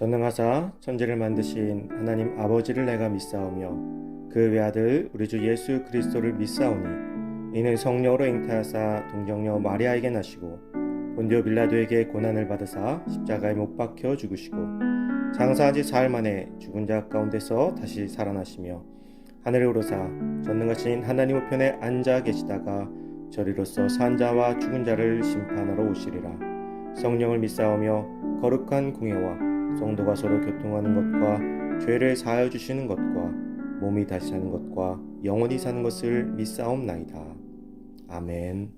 전능하사 천지를 만드신 하나님 아버지를 내가 믿사오며 그 외아들 우리 주 예수 그리스도를 믿사오니 이는 성령으로 잉태하사 동정녀 마리아에게 나시고 본디오 빌라도에게 고난을 받으사 십자가에 못 박혀 죽으시고 장사한 지 사흘 만에 죽은 자 가운데서 다시 살아나시며 하늘에 오르사 전능하신 하나님 우편에 앉아 계시다가 저리로서 산 자와 죽은 자를 심판하러 오시리라. 성령을 믿사오며 거룩한 공예와 성도가 서로 교통하는 것과 죄를 사하여 주시는 것과 몸이 다시 사는 것과 영원히 사는 것을 믿사옵나이다. 아멘.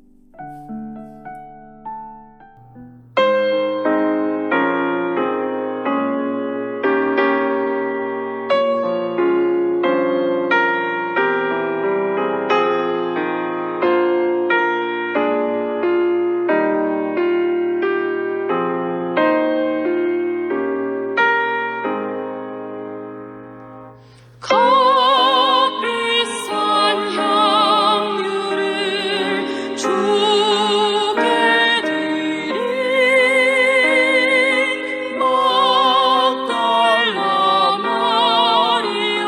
값비싼 향유를 주게 드린 막달라 마리아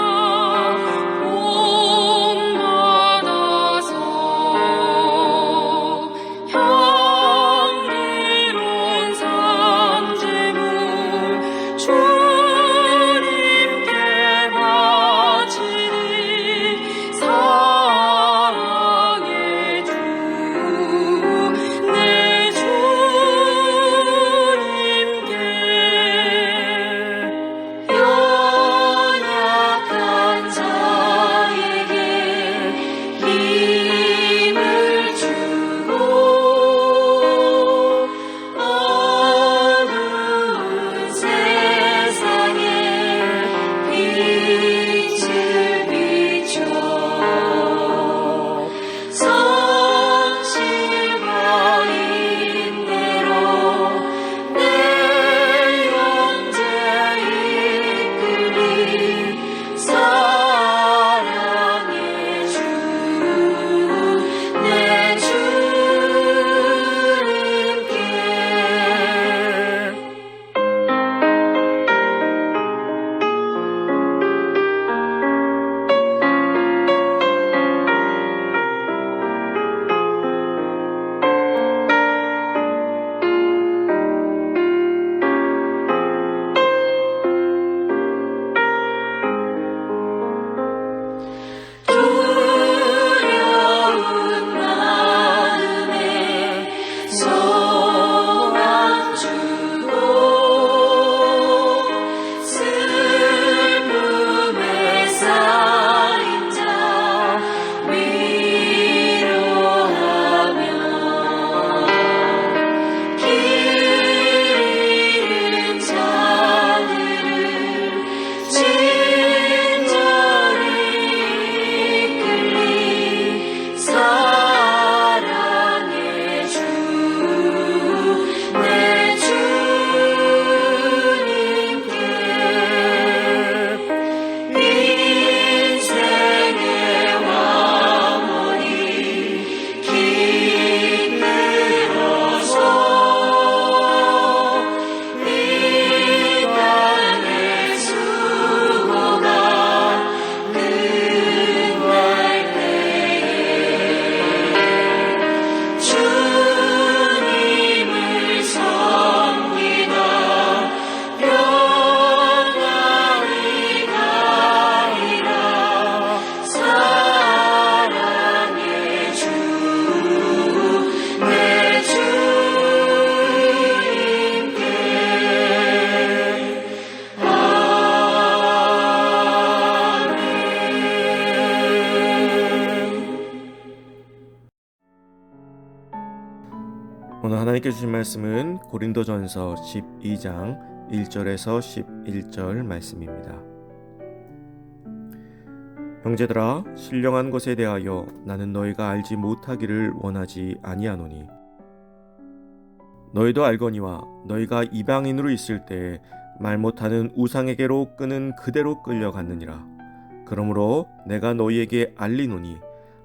본받아서 향기로운 산재물 주님께 바치리. 사랑의 주 내 주님께 연약한 자에게 힘을 주고 어두운 세상에 빛을 비춰 성실과 인내로 내 형제 이끌리. 사랑의 주 내 주님께 두려운 마음에 소망 주고 슬픔에 쌓인 자 위로하며 길 잃은 자들을 친절히 이끌리. 사랑의 주 내 주님께 인생의 왕원이 기쁘어서 이 땅의 수고가 끝날 때에 주님을 섬기다 평안히 가리라. 사랑의 주 내 주님께 오늘 하나님께 주신 말씀은 고린도전서 12장 1절에서 11절 말씀입니다. 형제들아, 신령한 것에 대하여 나는 너희가 알지 못하기를 원하지 아니하노니 너희도 알거니와 너희가 이방인으로 있을 때 말 못하는 우상에게로 끄는 그대로 끌려갔느니라. 그러므로 내가 너희에게 알리노니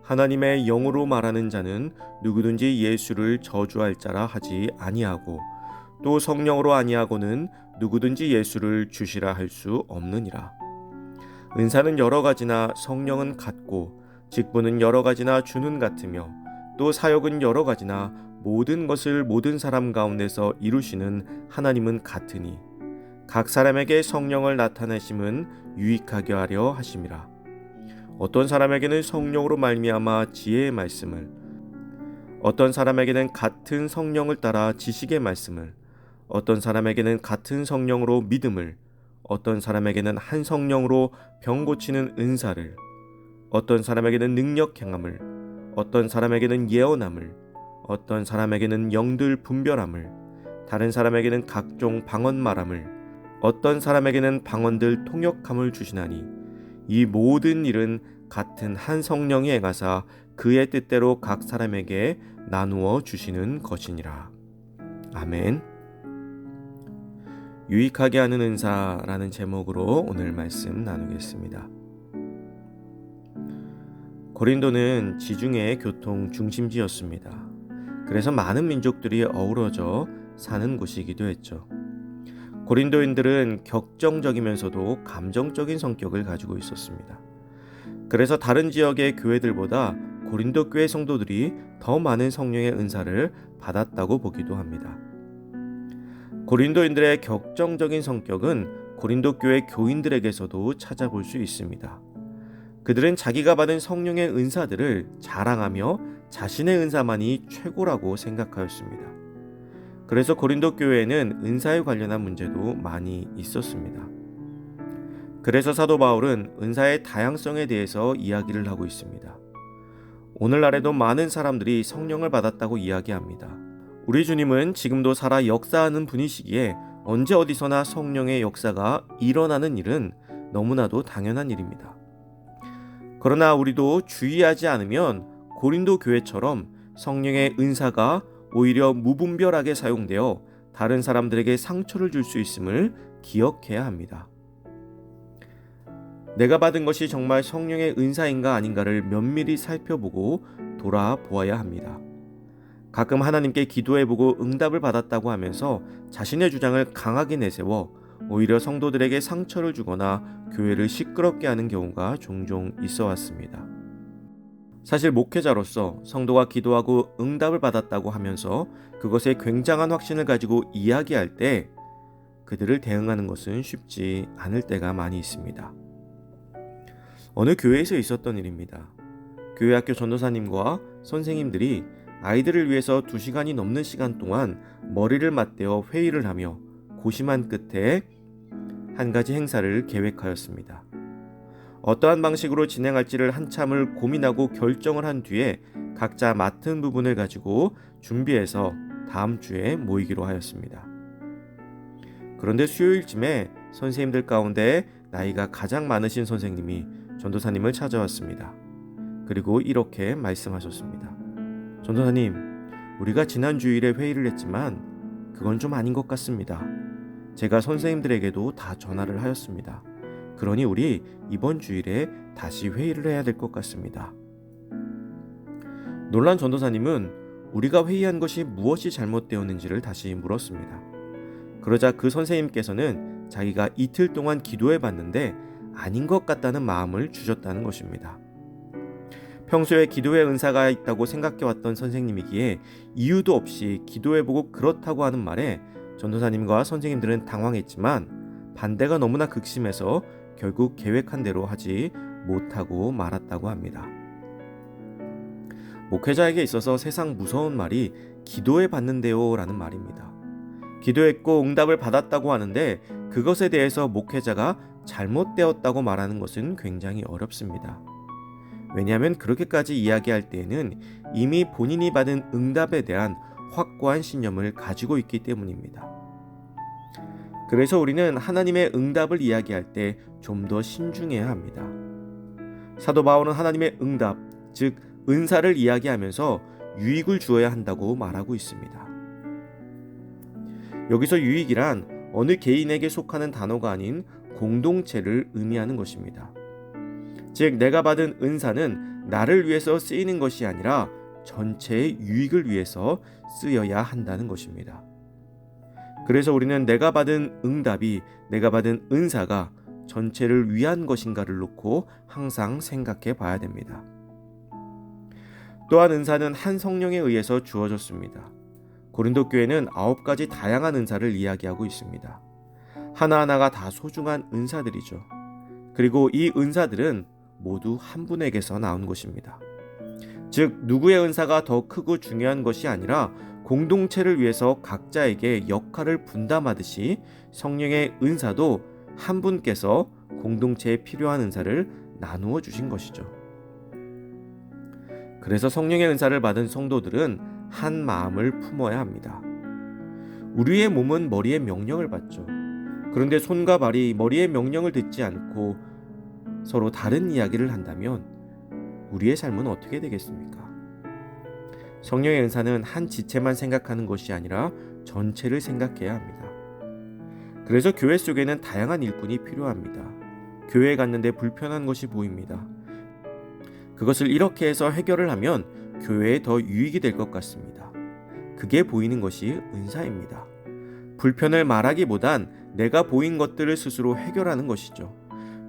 하나님의 영으로 말하는 자는 누구든지 예수를 저주할 자라 하지 아니하고 또 성령으로 아니하고는 누구든지 예수를 주시라 할 수 없느니라. 은사는 여러 가지나 성령은 같고 직분은 여러 가지나 주는 같으며 또 사역은 여러 가지나 모든 것을 모든 사람 가운데서 이루시는 하나님은 같으니 각 사람에게 성령을 나타내심은 유익하게 하려 하심이라. 어떤 사람에게는 성령으로 말미암아 지혜의 말씀을, 어떤 사람에게는 같은 성령을 따라 지식의 말씀을, 어떤 사람에게는 같은 성령으로 믿음을, 어떤 사람에게는 한 성령으로 병 고치는 은사를, 어떤 사람에게는 능력 행함을, 어떤 사람에게는 예언함을, 어떤 사람에게는 영들 분별함을, 다른 사람에게는 각종 방언 말함을, 어떤 사람에게는 방언들 통역함을 주시나니 이 모든 일은 같은 한 성령이 행하사 그의 뜻대로 각 사람에게 나누어 주시는 것이니라. 아멘. 유익하게 하는 은사라는 제목으로 오늘 말씀 나누겠습니다. 고린도는 지중해의 교통 중심지였습니다. 그래서 많은 민족들이 어우러져 사는 곳이기도 했죠. 고린도인들은 격정적이면서도 감정적인 성격을 가지고 있었습니다. 그래서 다른 지역의 교회들보다 고린도 교회 성도들이 더 많은 성령의 은사를 받았다고 보기도 합니다. 고린도인들의 격정적인 성격은 고린도 교회 교인들에게서도 찾아볼 수 있습니다. 그들은 자기가 받은 성령의 은사들을 자랑하며 자신의 은사만이 최고라고 생각하였습니다. 그래서 고린도 교회에는 은사에 관련한 문제도 많이 있었습니다. 그래서 사도 바울은 은사의 다양성에 대해서 이야기를 하고 있습니다. 오늘날에도 많은 사람들이 성령을 받았다고 이야기합니다. 우리 주님은 지금도 살아 역사하는 분이시기에 언제 어디서나 성령의 역사가 일어나는 일은 너무나도 당연한 일입니다. 그러나 우리도 주의하지 않으면 고린도 교회처럼 성령의 은사가 오히려 무분별하게 사용되어 다른 사람들에게 상처를 줄 수 있음을 기억해야 합니다. 내가 받은 것이 정말 성령의 은사인가 아닌가를 면밀히 살펴보고 돌아보아야 합니다. 가끔 하나님께 기도해보고 응답을 받았다고 하면서 자신의 주장을 강하게 내세워 오히려 성도들에게 상처를 주거나 교회를 시끄럽게 하는 경우가 종종 있어 왔습니다. 사실 목회자로서 성도가 기도하고 응답을 받았다고 하면서 그것에 굉장한 확신을 가지고 이야기할 때 그들을 대응하는 것은 쉽지 않을 때가 많이 있습니다. 어느 교회에서 있었던 일입니다. 교회 학교 전도사님과 선생님들이 아이들을 위해서 2시간이 넘는 시간 동안 머리를 맞대어 회의를 하며 고심한 끝에 한 가지 행사를 계획하였습니다. 어떠한 방식으로 진행할지를 한참을 고민하고 결정을 한 뒤에 각자 맡은 부분을 가지고 준비해서 다음 주에 모이기로 하였습니다. 그런데 수요일쯤에 선생님들 가운데 나이가 가장 많으신 선생님이 전도사님을 찾아왔습니다. 그리고 이렇게 말씀하셨습니다. 전도사님, 우리가 지난 주일에 회의를 했지만 그건 좀 아닌 것 같습니다. 제가 선생님들에게도 다 전화를 하였습니다. 그러니 우리 이번 주일에 다시 회의를 해야 될 것 같습니다. 놀란 전도사님은 우리가 회의한 것이 무엇이 잘못되었는지를 다시 물었습니다. 그러자 그 선생님께서는 자기가 이틀 동안 기도해 봤는데 아닌 것 같다는 마음을 주셨다는 것입니다. 평소에 기도의 은사가 있다고 생각해왔던 선생님이기에 이유도 없이 기도해보고 그렇다고 하는 말에 전도사님과 선생님들은 당황했지만 반대가 너무나 극심해서 결국 계획한 대로 하지 못하고 말았다고 합니다. 목회자에게 있어서 세상 무서운 말이 기도해 봤는데요 라는 말입니다. 기도했고 응답을 받았다고 하는데 그것에 대해서 목회자가 잘못되었다고 말하는 것은 굉장히 어렵습니다. 왜냐하면 그렇게까지 이야기할 때에는 이미 본인이 받은 응답에 대한 확고한 신념을 가지고 있기 때문입니다. 그래서 우리는 하나님의 응답을 이야기할 때 좀 더 신중해야 합니다. 사도 바울은 하나님의 응답, 즉 은사를 이야기하면서 유익을 주어야 한다고 말하고 있습니다. 여기서 유익이란 어느 개인에게 속하는 단어가 아닌 공동체를 의미하는 것입니다. 즉 내가 받은 은사는 나를 위해서 쓰이는 것이 아니라 전체의 유익을 위해서 쓰여야 한다는 것입니다. 그래서 우리는 내가 받은 응답이, 내가 받은 은사가 전체를 위한 것인가를 놓고 항상 생각해 봐야 됩니다. 또한 은사는 한 성령에 의해서 주어졌습니다. 고린도 교회는 9가지 다양한 은사를 이야기하고 있습니다. 하나하나가 다 소중한 은사들이죠. 그리고 이 은사들은 모두 한 분에게서 나온 것입니다. 즉, 누구의 은사가 더 크고 중요한 것이 아니라 공동체를 위해서 각자에게 역할을 분담하듯이 성령의 은사도 한 분께서 공동체에 필요한 은사를 나누어 주신 것이죠. 그래서 성령의 은사를 받은 성도들은 한 마음을 품어야 합니다. 우리의 몸은 머리의 명령을 받죠. 그런데 손과 발이 머리의 명령을 듣지 않고 서로 다른 이야기를 한다면 우리의 삶은 어떻게 되겠습니까? 성령의 은사는 한 지체만 생각하는 것이 아니라 전체를 생각해야 합니다. 그래서 교회 속에는 다양한 일꾼이 필요합니다. 교회에 갔는데 불편한 것이 보입니다. 그것을 이렇게 해서 해결을 하면 교회에 더 유익이 될 것 같습니다. 그게 보이는 것이 은사입니다. 불편을 말하기보단 내가 보인 것들을 스스로 해결하는 것이죠.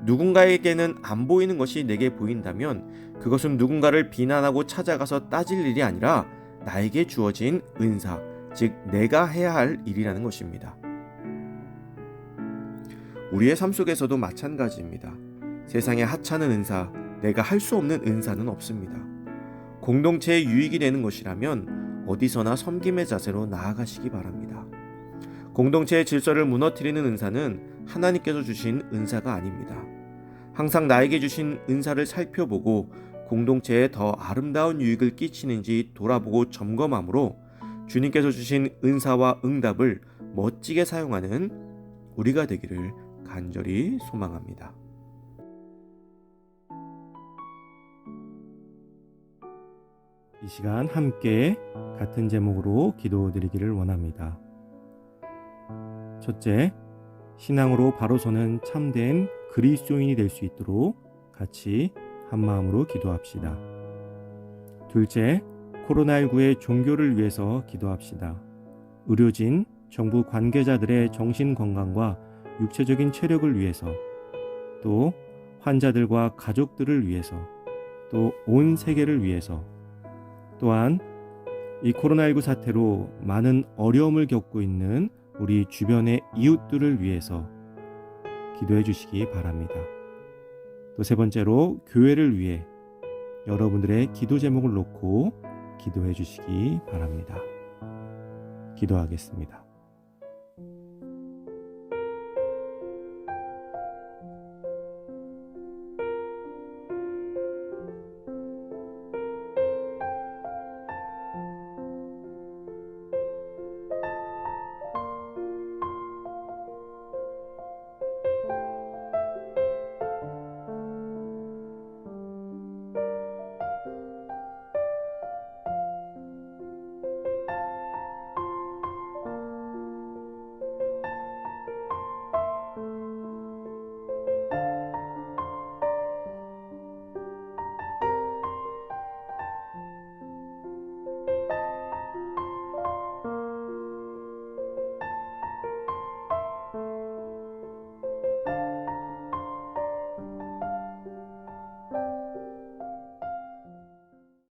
누군가에게는 안 보이는 것이 내게 보인다면 그것은 누군가를 비난하고 찾아가서 따질 일이 아니라 나에게 주어진 은사, 즉 내가 해야 할 일이라는 것입니다. 우리의 삶 속에서도 마찬가지입니다. 세상에 하찮은 은사, 내가 할 수 없는 은사는 없습니다. 공동체에 유익이 되는 것이라면 어디서나 섬김의 자세로 나아가시기 바랍니다. 공동체의 질서를 무너뜨리는 은사는 하나님께서 주신 은사가 아닙니다. 항상 나에게 주신 은사를 살펴보고 공동체에 더 아름다운 유익을 끼치는지 돌아보고 점검함으로 주님께서 주신 은사와 응답을 멋지게 사용하는 우리가 되기를 간절히 소망합니다. 이 시간 함께 같은 제목으로 기도드리기를 원합니다. 첫째, 신앙으로 바로 서는 참된 그리스도인이 될 수 있도록 같이 한 마음으로 기도합시다. 둘째, 코로나19의 종교를 위해서 기도합시다. 의료진, 정부 관계자들의 정신 건강과 육체적인 체력을 위해서, 또 환자들과 가족들을 위해서, 또 온 세계를 위해서, 또한 이 코로나19 사태로 많은 어려움을 겪고 있는 우리 주변의 이웃들을 위해서 기도해 주시기 바랍니다. 또 세 번째로 교회를 위해 여러분들의 기도 제목을 놓고 기도해 주시기 바랍니다. 기도하겠습니다.